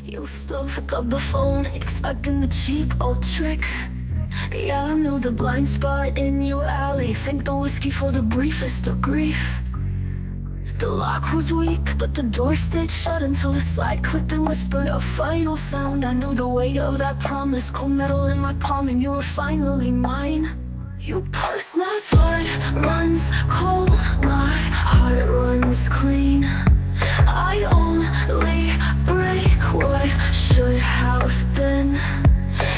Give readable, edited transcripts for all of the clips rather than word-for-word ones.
You still pick up the phone, expecting the cheap old trick. Yeah, I know the blind spot in your alley. Think the whiskey for the briefest of grief. The lock was weak, but the door stayed shut until the slide clicked and whispered a final sound. I knew the weight of that promise, cold metal in my palm, and you were finally mine. You pulse, my blood runs cold, my heart runs clean. I only break what should have been.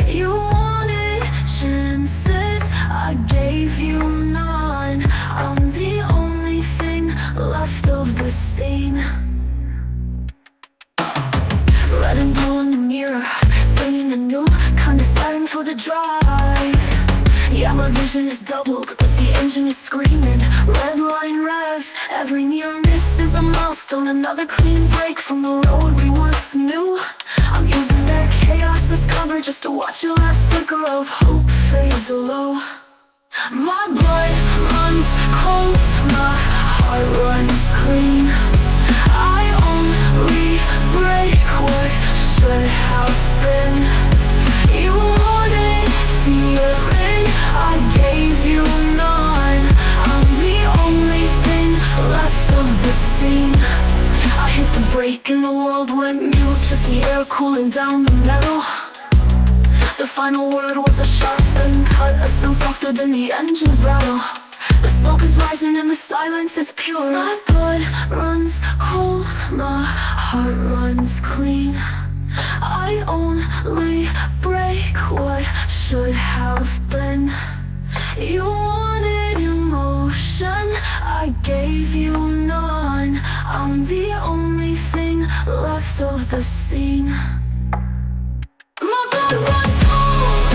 You wanted chances, I gave you none. I'm the only thing left of the scene. Red and blue in the mirror, singing a new kind of siren for the drive. Yeah, my vision is doubled, but the engine is screaming. Redline revs, every near miss is a milestone. Another clean break from the road we once knew. I'm using their chaos as cover just to watch your last flicker of hope fade to low. My blood runs cold, my heart runs clean. I only break what should have been. You wanted feeling, I gave you none. I'm the only thing left of the scene. I hit the brake and the world went mute, just the air cooling down the metal. The final word was a sharp sudden cut, a sound softer than the engine's rattle. The smoke is rising and the silence is pure. My blood runs cold, my heart runs clean. I only break what should have been. You wanted emotion, I gave you none. I'm the only thing left of the scene. My blood runs cold,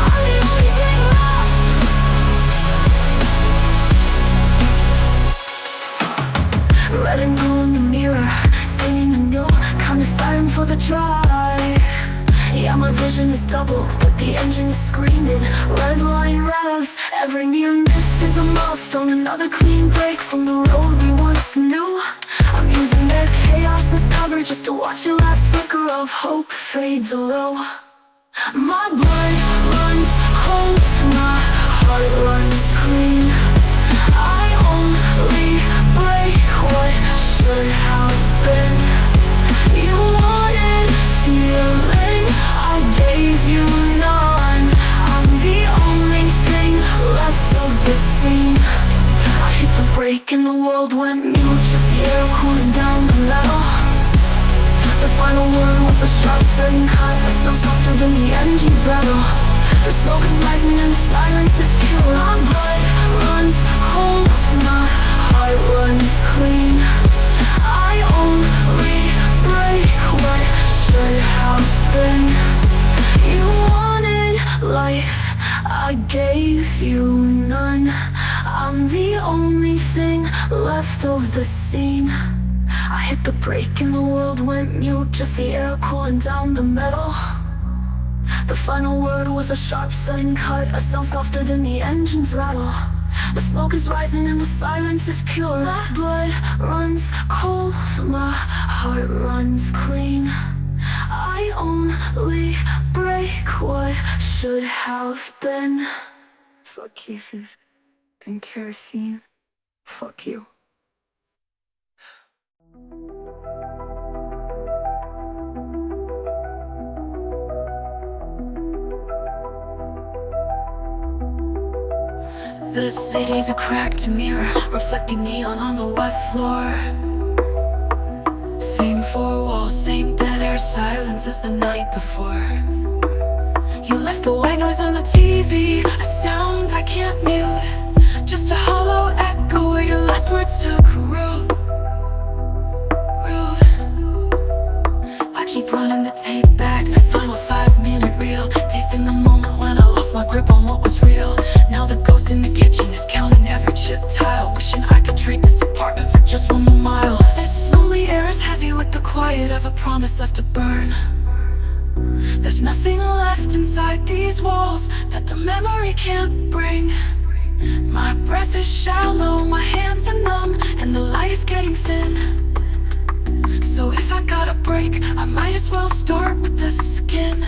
I'm the only thing left. Red and blue in the mirror, singing a new kind of siren for the drive. Yeah, my vision is doubled, but the engine is screaming. Redline revs, every near miss is a milestone. Another clean break from the road we once knew. I'm using their chaos as cover just to watch your last flicker of hope fade to low. My blood runs cold, my heart runs clean. I only break what should have been. You wanted feeling, I gave you none. I'm the only thing left of the scene. I hit the brake and the world went mute, just the air cooling down the metal. The final word was a sharp sudden cut, a sound softer than the engine's rattle. The smoke is rising and the silence is pure. My blood runs cold, my heart runs clean. I only break what should have been. You wanted life, I gave you none. I'm the only thing left of the scene. I hit the brake and the world went mute, just the air cooling down the metal. The final word was a sharp sudden cut, a sound softer than the engine's rattle. The smoke is rising and the silence is pure. My blood runs cold, my heart runs clean. I only break what should have been. Fuck Casings and Kerosene. Fuck you. The city's a cracked mirror, reflecting neon on the wet floor. Same four walls, same dead air silence as the night before. You left the white noise on the TV, a sound I can't mute, just a hollow echo where your last words took root. I keep running the tape back, the final 5-minute reel, tasting the moment when I lost my grip on what was real. Now the ghost in the kitchen is counting every chip tile, wishing I could trade this apartment for just one more mile. This lonely air is heavy with the quiet of a promise left to burn. There's nothing left inside these walls that the memory can't bring. My breath is shallow, my hands are numb, and the light is getting thin. might as well start with the skin.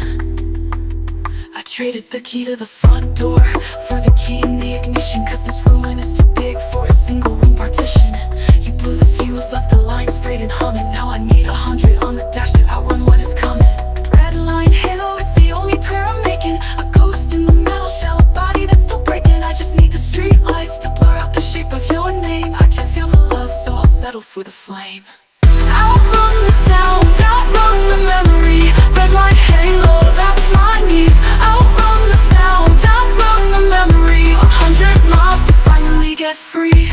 I traded the key to the front door for the key in the ignition, cause this ruin is too big for a single room partition. You blew the fuse, left the lines sprayed and humming. Now I need 100 on the dash to outrun what is coming. Redline Halo, it's the only prayer I'm making. A ghost in the metal shell, a body that's still breaking. I just need the street lights to blur out the shape of your name. I can't feel the love, so I'll settle for the flame. Outrun the sound, outrun the memory. Redline Halo, that's my need. Outrun the sound, outrun the memory. 100 miles to finally get free.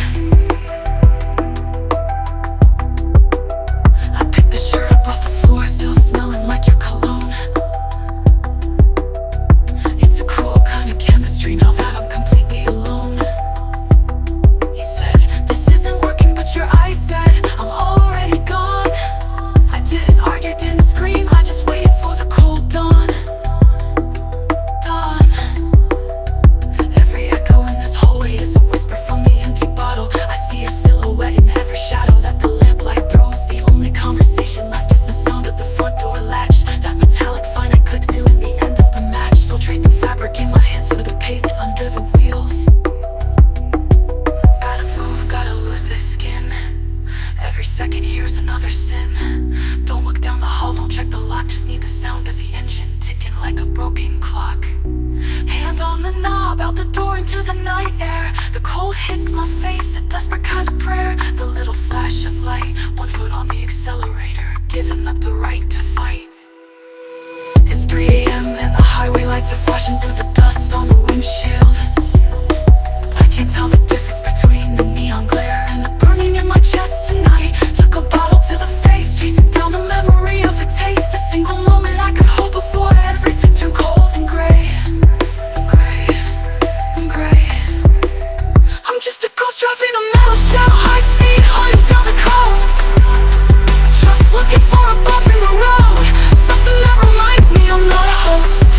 I picked the shirt up off the floor, still smelling like your cologne. It's a cruel kind of chemistry now that I'm completely alone. You said, this isn't working, but your eyes said, I'm already gone. I didn't argue, didn't scream, I just waited for the cold dawn. Dawn. Every echo in this hallway is a whisper from the empty bottle. I see your silhouette in every shadow that the lamplight throws. The only conversation left is the sound of the front door latch. That metallic finite click sealing the end of the match. So trade the fabric in my hands for the pavement under the wheels. Gotta move, gotta lose this skin. Every second here's another sin. Don't look down the hall, don't check the lock. Just need the sound of the engine ticking like a broken clock. Hand on the knob, out the door into the night air. The cold hits my face, a desperate kind of prayer. The little flash of light, 1 foot on the accelerator, giving up the right to fight. It's 3 a.m. and the highway lights are flashing through the dust on the windshield. I can't tell the difference between the neon glare and the burning in my chest tonight. Took a bottle to the face, chasing down the memory of a taste. A single moment I could hold before everything turned cold and gray. And gray, and gray. I'm just a ghost driving a metal shell, high speed, hunting down the coast. Just looking for a bump in the road, something that reminds me I'm not a host.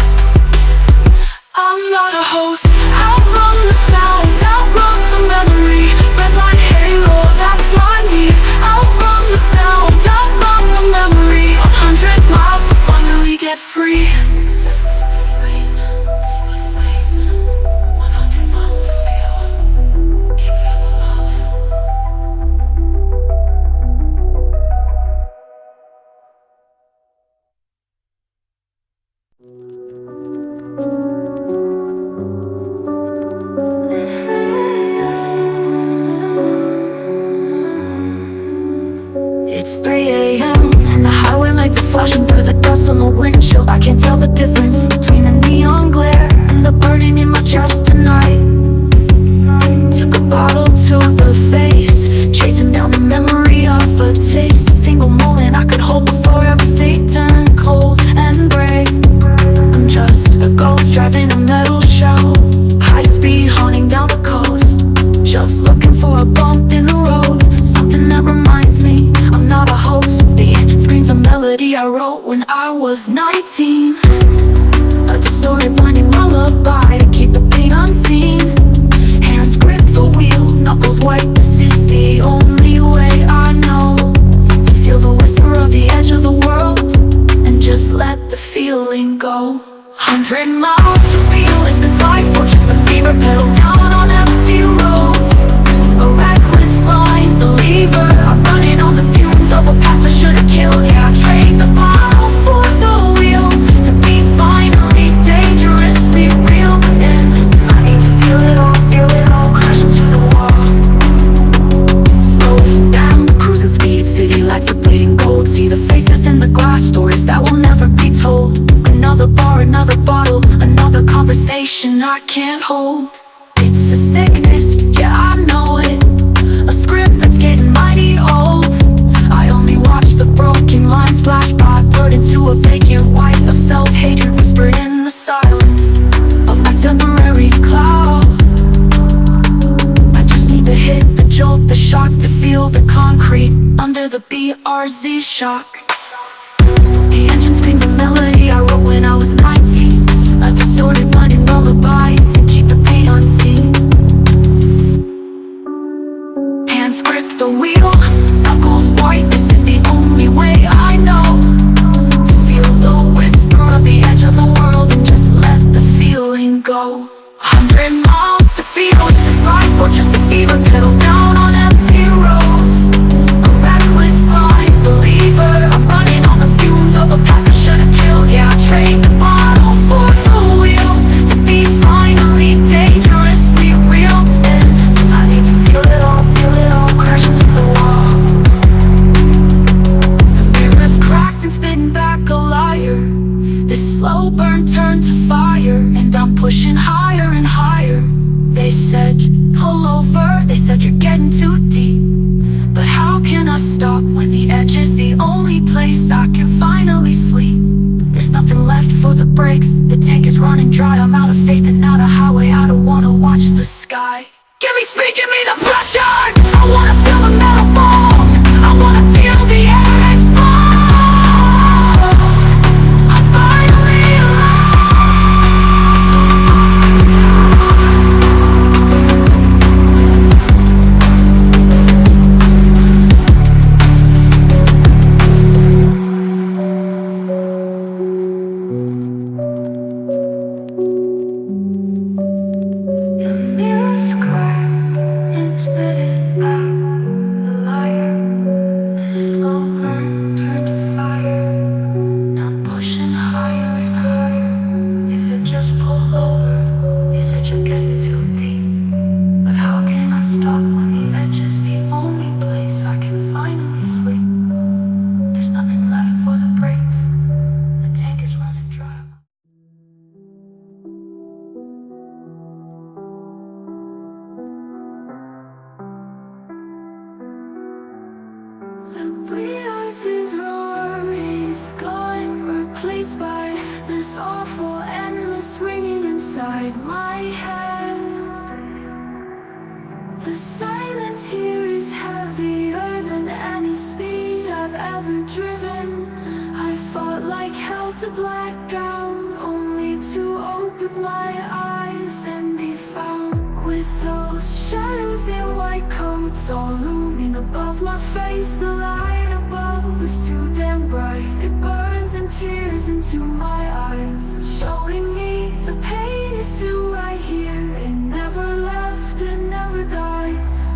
I'm not a host. Outrun the sound, outrun the memory. Redline Halo, that's my need. Outrun the sound, outrun the memory. 100 miles to finally get free. Set for the flame, the flame. 100 miles to feel. Can feel the love. It's 3 a.m. and the highway lights are flashing through the dust on the windshield. I can't tell the difference between the neon glare and the burning in my chest tonight. Took a bottle to the face, chasing down the memory of a taste. A single moment I could hold before everything turned cold and gray. I'm just a ghost driving a metal shell, high speed hunting down the coast. Just looking for a bump in the road, something that reminds me I'm not a host. The screams a melody I wrote when I was 19. A distorted blinding lullaby to keep the pain unseen. Hands grip the wheel, knuckles white. This is the only way I know to feel the whisper of the edge of the world and just let the feeling go. 100 miles to feel, is this life or just the fever? Pedal down on empty roads, a reckless blind believer. I'm running on the fumes of a past I should've killed. Yeah, I trade the bottle for the wheel to be finally dangerously real again. I need to feel it all, crash into the wall. Slowing down the cruising speed, city lights are bleeding gold. See the faces in the glass, stories that will never be told. Another bar, another bottle, another conversation I can't hold. It's a sickness, yeah I know it, a script that's getting mighty old. I only watch the broken lines flash by, blurred into a vacant white of self-hatred whispered in the silence of my temporary cloud. I just need to hit the jolt, the shock, to feel the concrete under the BRZ shock. The engine screams a melody I wrote when I was 19. A distorted blinding lullaby to keep the pain unseen. Hands grip the wheel, knuckles white. This is the only way I know slow burn turned to fire, and I'm pushing higher and higher. They said, pull over, they said you're getting too deep. But how can I stop when the edge is the only place I can finally sleep? There's nothing left for the brakes, the tank is running dry. I'm out of faith and out of highway, I don't wanna watch the sky. Give me speed, give me the pressure. I wanna feel the metal fall, I wanna feel the air explode. I'm finally his roar is gone, replaced by this awful endless ringing inside my head. The silence here is heavier than any speed I've ever driven. I fought like hell to black out, only to open my eyes and be found with those shadows in white coats all looming above my face. The light above is too damn bright, it burns and tears into my eyes, showing me the pain is still right here. It never left, it never dies.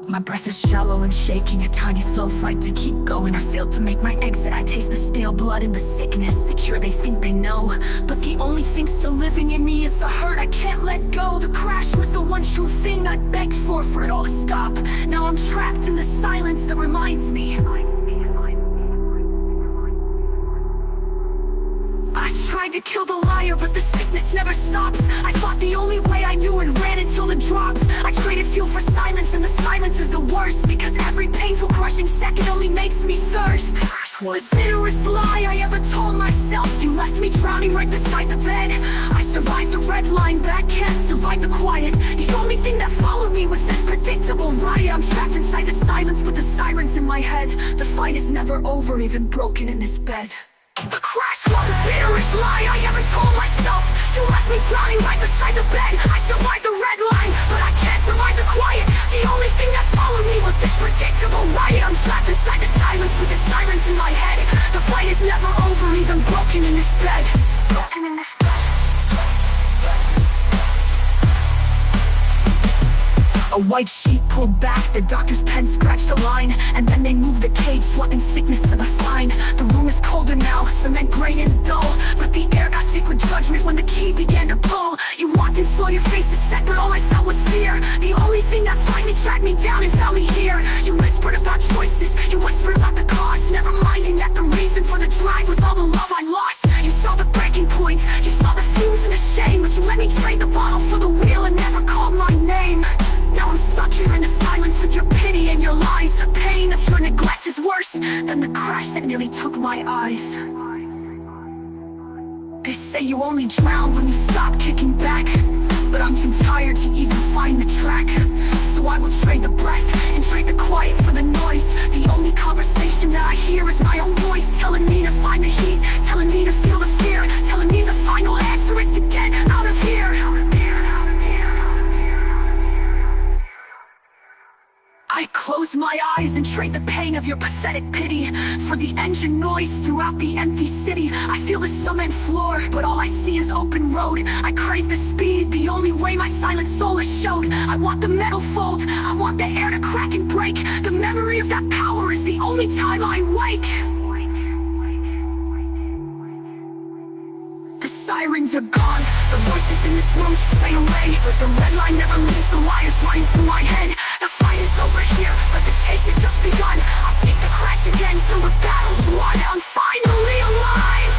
My breath is shallow and shaking, a tiny slow fight to keep going. I failed to make my exit, I taste the stale blood and the sickness. The cure they think they know, but the only thing still living in me is the hurt I can't let go. The crash was the one true thing I begged for it all to stop. Now I'm trapped in the silence that reminds me. I tried to kill the liar, but the sickness never stops. I fought the only way I knew and ran until the drops. I traded fuel for silence, and the silence is the worst, because every painful crushing second only makes me thirst. The bitterest lie I ever told myself. You left me drowning right beside the bed. I survived the red line, but I can't survive the quiet. The only thing that followed me was this predictable riot. I'm trapped inside the silence with the sirens in my head. The fight is never over, even broken in this bed. The crash was the bitterest lie I ever told myself. You left me drowning right beside the bed. I survived the red line, but I can't survive the quiet. The only thing that followed me was this predictable riot. I'm trapped inside the silence with the sirens in my head. The fight is never over, even broken in this bed. Broken in this bed. A white sheet pulled back, the doctor's pen scratched a line, and then they moved the cage, swapping sickness for the fine. The room is colder now, cement gray and dull, but the air got thick with judgment when the key began to pull. You walked in slow, your face is set, but all I felt was fear. The only thing that finally tracked me down and found me here. You whispered about choices, you whispered about the cost, never minding that the reason for the drive was all the love I lost. You saw the breaking point, you saw the fumes and the shame, but you let me trade the bottle for the wheel and never called my name. Now I'm stuck here in the silence with your pity and your lies. The pain of your neglect is worse than the crash that nearly took my eyes. They say you only drown when you stop kicking back, but I'm too tired to even find the track. So I will trade the breath and trade the quiet for the noise. The only conversation that I hear is my own voice, telling me to find the heat, telling me to feel the fear, telling me the final answer is to get out of here. I close my eyes and trade the pain of your pathetic pity for the engine noise throughout the empty city. I feel the cement floor, but all I see is open road. I crave the speed, the only way my silent soul is showed. I want the metal fold, I want the air to crack and break. The memory of that power is the only time I wake. The sirens are gone. The voices in this room just fade away, but the red line never leaves, the wires running through my head. The fight is over here, but the chase has just begun. I'll seek the crash again till the battle's won. I'm finally alive.